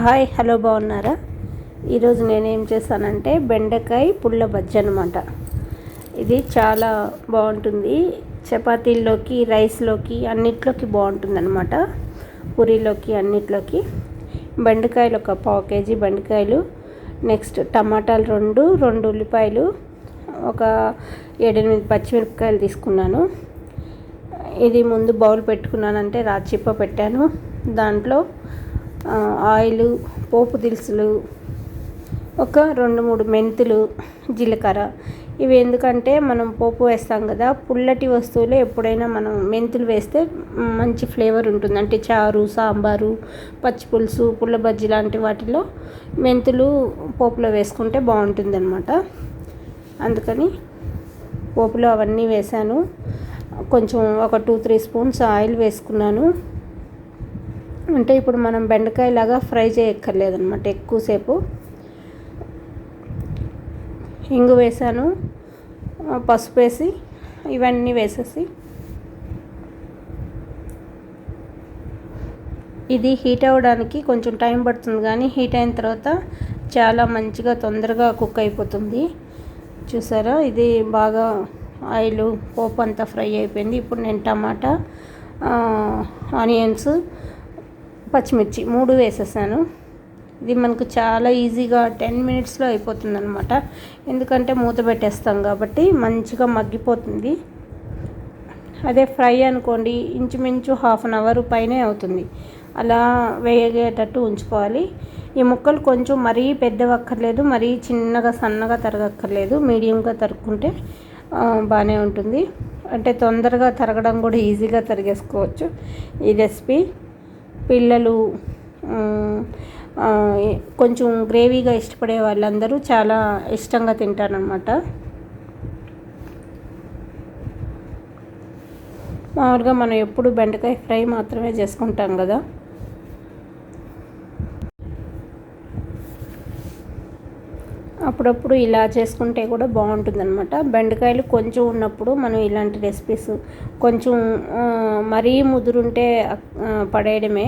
Hi hello బాగున్నారా? ఈరోజు నేనేం చేశానంటే బెండకాయ పుల్లబజ్జి అనమాట. ఇది చాలా బాగుంటుంది. చపాతీల్లోకి, రైస్లోకి అన్నిట్లోకి బాగుంటుంది అనమాట. పూరీలోకి అన్నిట్లోకి. బెండకాయలు ఒక పావు కేజీ బెండకాయలు, నెక్స్ట్ టమాటాలు రెండు ఉల్లిపాయలు, ఒక 7-8 పచ్చిమిరపకాయలు తీసుకున్నాను. ఇది ముందు బౌల్ పెట్టుకున్నానంటే రాచిప్ప పెట్టాను. దాంట్లో ఆయిలు, పోపు దినుసులు, ఒక 2-3 మెంతులు, జీలకర్ర. ఇవి ఎందుకంటే మనం పోపు వేస్తాం కదా, పుల్లటి వస్తువులు ఎప్పుడైనా మనం మెంతులు వేస్తే మంచి ఫ్లేవర్ ఉంటుంది. అంటే చారు, సాంబారు, పచ్చి పులుసు, పుల్లబజ్జి లాంటి వాటిలో మెంతులు పోపులో వేసుకుంటే బాగుంటుంది అనమాట. అందుకని పోపులో అవన్నీ వేసాను. కొంచెం ఒక 2-3 స్పూన్స్ ఆయిల్ వేసుకున్నాను. అంటే ఇప్పుడు మనం బెండకాయలాగా ఫ్రై చేయక్కర్లేదన్నమాట ఎక్కువసేపు. ఇంగు వేసాను, పసుపు వేసి ఇవన్నీ వేసేసి ఇది హీట్ అవ్వడానికి కొంచెం టైం పడుతుంది, కానీ హీట్ అయిన తర్వాత చాలా మంచిగా తొందరగా కుక్ అయిపోతుంది. చూసారా, ఇది బాగా ఆయిల్ పోపు అంతా ఫ్రై అయిపోయింది. ఇప్పుడు నేను టమాటా, ఆనియన్స్, పచ్చిమిర్చి 3 వేసేసాను. ఇది మనకు చాలా ఈజీగా 10 మినిట్స్లో అయిపోతుంది అనమాట. ఎందుకంటే మూత పెట్టేస్తాం కాబట్టి మంచిగా మగ్గిపోతుంది. అదే ఫ్రై అనుకోండి ఇంచుమించు 1/2 అవర్ పైనే అవుతుంది. అలా వేగేటట్టు ఉంచుకోవాలి. ఈ ముక్కలు కొంచెం మరీ పెద్దవక్కర్లేదు, మరీ చిన్నగా సన్నగా తరగక్కర్లేదు, మీడియంగా తరుక్కుంటే బాగానే ఉంటుంది. అంటే తొందరగా తరగడం కూడా ఈజీగా తరిగేసుకోవచ్చు. ఈ రెసిపీ పిల్లలు, కొంచెం గ్రేవీగా ఇష్టపడే వాళ్ళందరూ చాలా ఇష్టంగా తింటారనమాట. మామూలుగా మనం ఎప్పుడు బెండకాయ ఫ్రై మాత్రమే చేసుకుంటాం కదా. అప్పుడప్పుడు ఇలా చేసుకుంటే కూడా బాగుంటుందన్నమాట. బెండకాయలు కొంచెం ఉన్నప్పుడు మనం ఇలాంటి రెసిపీస్, కొంచెం మరీ ముదురుంటే పడేయడమే,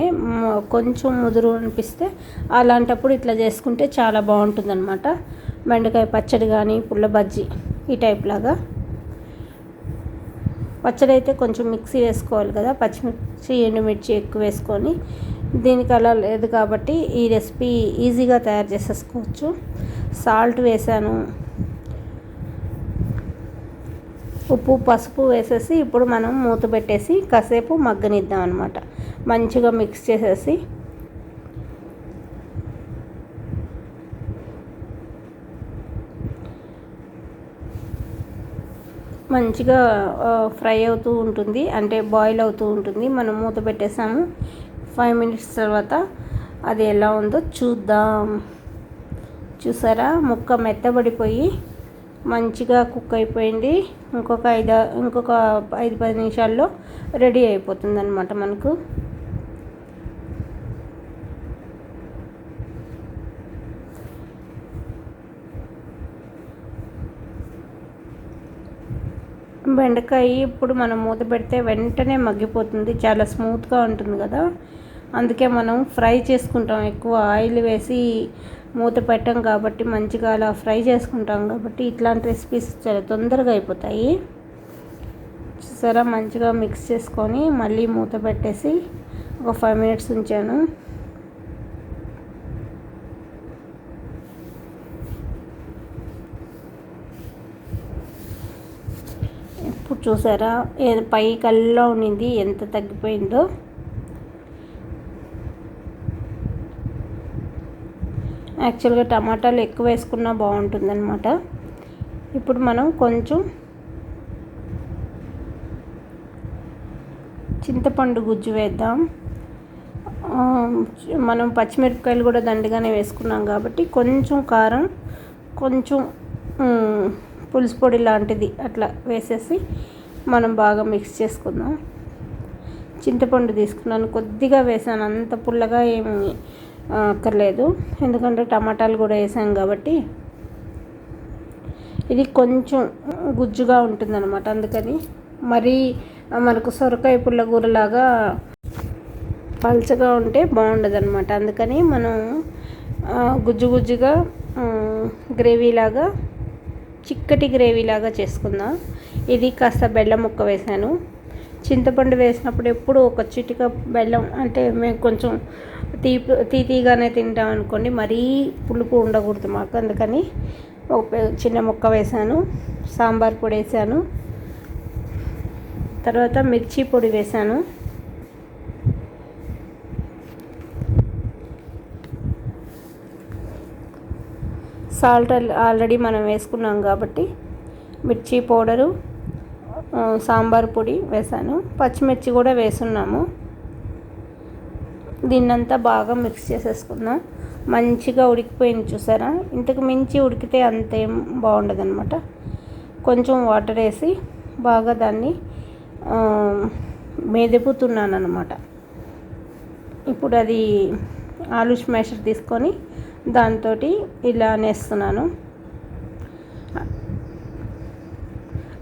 కొంచెం ముదురు అనిపిస్తే అలాంటప్పుడు ఇట్లా చేసుకుంటే చాలా బాగుంటుందన్నమాట. బెండకాయ పచ్చడి కానీ పుల్లబజ్జి ఈ టైప్ లాగా. పచ్చడి అయితే కొంచెం మిక్సీ వేసుకోవాలి కదా, పచ్చిమిర్చి, ఎండుమిర్చి ఎక్కువ వేసుకొని. దీనికి అలా లేదు కాబట్టి ఈ రెసిపీ ఈజీగా తయారు చేసేసుకోవచ్చు. సాల్ట్ వేసాను, ఉప్పు, పసుపు వేసేసి ఇప్పుడు మనం మూత పెట్టేసి కాసేపు మగ్గనిద్దాం అనమాట. మంచిగా మిక్స్ చేసేసి మంచిగా ఫ్రై అవుతూ ఉంటుంది, అంటే బాయిల్ అవుతూ ఉంటుంది. మనం మూత పెట్టేసాము. 5 మినిట్స్ తర్వాత అది ఎలా ఉందో చూద్దాం. చూసారా, ముక్క మెత్తబడిపోయి మంచిగా కుక్ అయిపోయింది. ఇంకొక 5-10 నిమిషాల్లో రెడీ అయిపోతుంది అన్నమాట మనకు. బెండకాయ ఇప్పుడు మనం మూత పెడితే వెంటనే మగ్గిపోతుంది, చాలా స్మూత్గా ఉంటుంది కదా. అందుకే మనం ఫ్రై చేసుకుంటాం, ఎక్కువ ఆయిల్ వేసి మూత పెట్టాం కాబట్టి, మంచిగా అలా ఫ్రై చేసుకుంటాం కాబట్టి ఇట్లాంటి రెసిపీస్ చాలా తొందరగా అయిపోతాయి. చూసారా, మంచిగా మిక్స్ చేసుకొని మళ్ళీ మూత పెట్టేసి ఒక 5 మినిట్స్ ఉంచాను. ఇప్పుడు చూసారా, పై కల్లా ఉన్నింది ఎంత తగ్గిపోయిందో. యాక్చువల్గా టమాటాలు ఎక్కువ వేసుకున్నా బాగుంటుందన్నమాట. ఇప్పుడు మనం కొంచెం చింతపండు గుజ్జు వేద్దాం. మనం పచ్చిమిరపకాయలు కూడా దండిగానే వేసుకున్నాం కాబట్టి కొంచెం కారం, కొంచెం పులుసు పొడి లాంటిది అట్లా వేసేసి మనం బాగా మిక్స్ చేసుకుందాం. చింతపండు తీసుకున్నాను, కొద్దిగా వేసాను, అంత పుల్లగా ఏమి అక్కర్లేదు, ఎందుకంటే టమాటాలు కూడా వేసాం కాబట్టి. ఇది కొంచెం గుజ్జుగా ఉంటుందన్నమాట. అందుకని మరీ మనకు సొరకాయ పుల్లగూరలాగా పల్చగా ఉంటే బాగుండదు అనమాట. అందుకని మనం గుజ్జు గుజ్జుగా గ్రేవీలాగా, చిక్కటి గ్రేవీలాగా చేసుకుందాం. ఇది కాస్త బెల్లం ముక్క వేసాను. చింతపండు వేసినప్పుడు ఎప్పుడు ఒక చిటిక బెల్లం, అంటే మేము కొంచెం తీగానే తింటాం అనుకోండి, మరీ పులుపు ఉండకూడదు మాకు. అందుకని ఒక చిన్న ముక్క వేసాను. సాంబార్ పొడి వేసాను, తర్వాత మిర్చి పొడి వేసాను. సాల్ట్ ఆల్రెడీ మనం వేసుకున్నాం కాబట్టి మిర్చి పౌడరు, సాంబార్ పొడి వేసాను, పచ్చిమిర్చి కూడా వేసున్నాము. దీన్నంతా బాగా మిక్స్ చేసేసుకుందాం. మంచిగా ఉడికిపోయింది చూసారా. ఇంతకు మించి ఉడికితే అంతేం బాగుండదు అనమాట. కొంచెం వాటర్ వేసి బాగా దాన్ని మెదుపుతున్నాను అనమాట. ఇప్పుడు అది ఆలు స్మాషర్ తీసుకొని దాంతో ఇలా నేస్తున్నాను.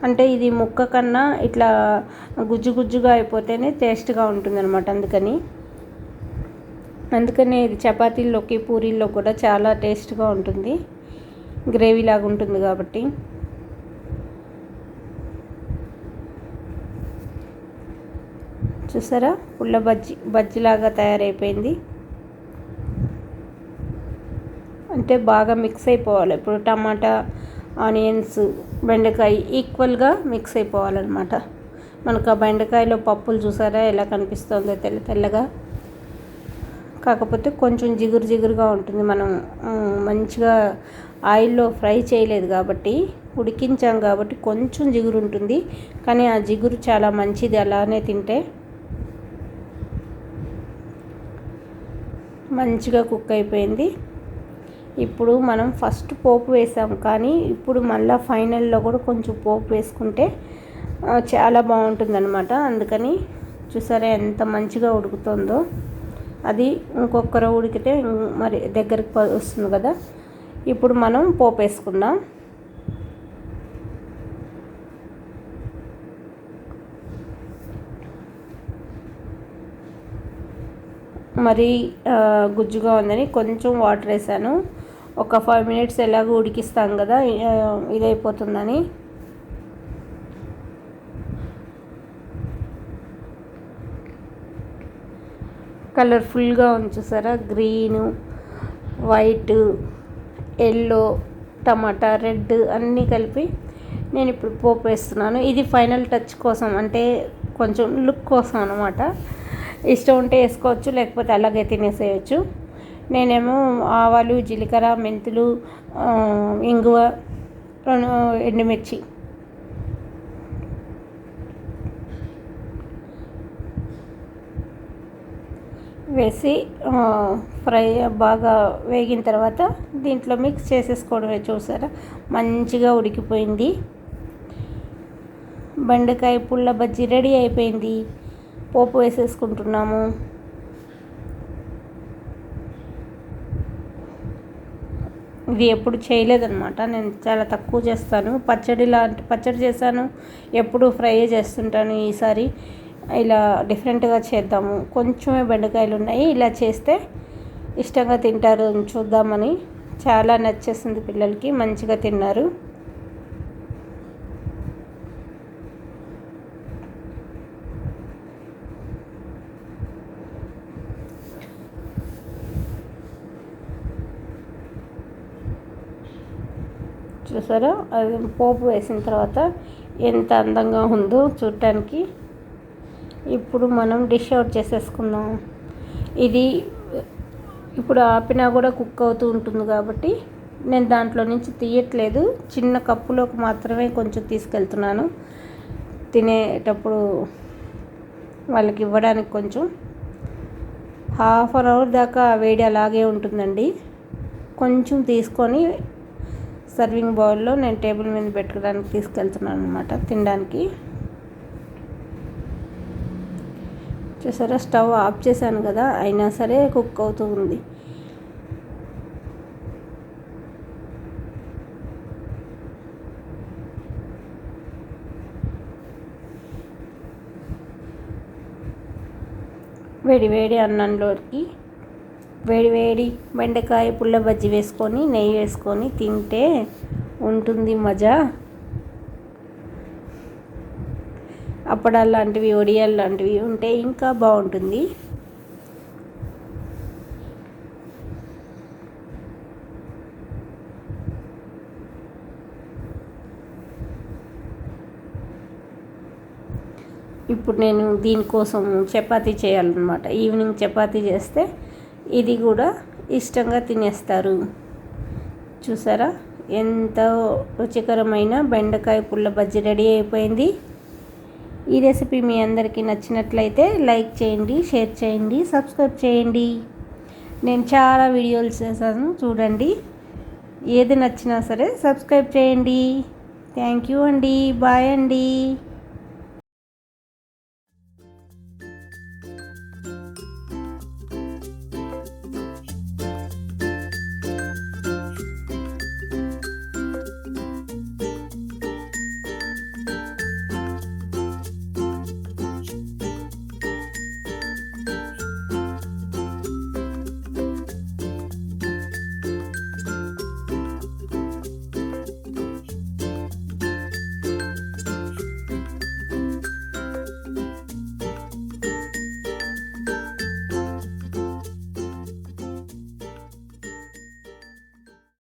అంటే ఇది ముక్క కన్నా ఇట్లా గుజ్జు గుజ్జుగా అయిపోతేనే టేస్ట్గా ఉంటుందన్నమాట. అందుకని ఇది చపాతీల్లోకి, పూరీల్లో కూడా చాలా టేస్ట్గా ఉంటుంది, గ్రేవీ లాగా ఉంటుంది కాబట్టి. చూసారా, బజ్జీలాగా తయారైపోయింది. అంటే బాగా మిక్స్ అయిపోవాలి. ఇప్పుడు టమాటా, ఆనియన్స్, బెండకాయ ఈక్వల్గా మిక్స్ అయిపోవాలన్నమాట. మనకు ఆ బెండకాయలో పప్పులు చూసారా ఎలా కనిపిస్తుందో తెల్లగా. కాకపోతే కొంచెం జిగురుగా ఉంటుంది. మనం మంచిగా ఆయిల్లో ఫ్రై చేయలేదు కాబట్టి, ఉడికించాం కాబట్టి కొంచెం జిగురు ఉంటుంది. కానీ ఆ జిగురు చాలా మంచిది అలానే తింటే. మంచిగా కుక్ అయిపోయింది. ఇప్పుడు మనం ఫస్ట్ పోపు వేసాం, కానీ ఇప్పుడు మళ్ళీ ఫైనల్లో కూడా కొంచెం పోపు వేసుకుంటే చాలా బాగుంటుందన్నమాట. అందుకని చూసారా ఎంత మంచిగా ఉడుకుతుందో. అది ఇంకొకరు ఉడికితే మరి దగ్గరికి వస్తుంది కదా. ఇప్పుడు మనం పోపు వేసుకుందాం. మరి గుజ్జుగా ఉందని కొంచెం వాటర్ వేసాను. ఒక 5 minutes ఎలాగో ఉడికిస్తాం కదా, ఇదైపోతుందని. కలర్ఫుల్గా ఉంది చూసారా. గ్రీను, వైట్, ఎల్లో, టమాటా, రెడ్ అన్నీ కలిపి నేను ఇప్పుడు పోపు వేస్తున్నాను. ఇది ఫైనల్ టచ్ కోసం, అంటే కొంచెం లుక్ కోసం అనమాట. ఇష్టం ఉంటే వేసుకోవచ్చు, లేకపోతే అలాగే తినేసేయచ్చు. నేనేమో ఆవాలు, జీలకర్ర, మెంతులు, ఇంగువ, ఎండుమిర్చి వేసి ఫ్రై బాగా వేగిన తర్వాత దీంట్లో మిక్స్ చేసేసుకోవడమే. చూసారా మంచిగా ఉడికిపోయింది. బెండకాయ పుల్ల బజ్జీ రెడీ అయిపోయింది. పోపు వేసేసుకుంటున్నాము. ఇది ఎప్పుడు చేయలేదన్నమాట, నేను చాలా తక్కువ చేస్తాను. పచ్చడి చేశాను, ఎప్పుడు ఫ్రై చేస్తుంటాను. ఈసారి ఇలా డిఫరెంట్గా చేద్దాము. కొంచెమే బెండకాయలు ఉన్నాయి, ఇలా చేస్తే ఇష్టంగా తింటారు చూద్దామని. చాలా నచ్చేసింది పిల్లలకి, మంచిగా తిన్నారు. చూసారా, అది పోపు వేసిన తర్వాత ఎంత అందంగా ఉందో చూడటానికి. ఇప్పుడు మనం డిష్ అవుట్ చేసేసుకుందాం. ఇది ఇప్పుడు ఆపినా కూడా కుక్ అవుతూ ఉంటుంది కాబట్టి నేను దాంట్లో నుంచి తీయట్లేదు. చిన్న కప్పులోకి మాత్రమే కొంచెం తీసుకెళ్తున్నాను. తినేటప్పుడు వాళ్ళకి ఇవ్వడానికి కొంచెం. 1/2 hour దాకా వేడి అలాగే ఉంటుందండి. కొంచెం తీసుకొని సర్వింగ్ బౌల్లో నేను టేబుల్ మీద పెట్టుకోవడానికి తీసుకెళ్తున్నాను అనమాట, తినడానికి. చూసారా, స్టవ్ ఆఫ్ చేశాను కదా, అయినా సరే కుక్ అవుతూ ఉంది. వేడి వేడి అన్నంలోకి వేడి వేడి బెండకాయ పుల్ల బజ్జీ వేసుకొని నెయ్యి వేసుకొని తింటే ఉంటుంది మజా. అప్పడాలు లాంటివి, వడియాలు లాంటివి ఉంటే ఇంకా బాగుంటుంది. ఇప్పుడు నేను దీనికోసం చపాతీ చేయాలన్నమాట. ఈవినింగ్ చపాతీ చేస్తే ఇది కూడా ఇష్టంగా తినేస్తారు. చూసారా ఎంత రుచికరమైన బెండకాయ పుల్ల బజ్జీ రెడీ అయిపోయింది. ఈ రెసిపీ మీ అందరికీ నచ్చినట్లయితే లైక్ చేయండి, షేర్ చేయండి, సబ్స్క్రైబ్ చేయండి. నేను చాలా వీడియోలు చేశాను చూడండి. ఏది నచ్చినా సరే సబ్స్క్రైబ్ చేయండి. థ్యాంక్ యూ అండి. బాయ్ అండి.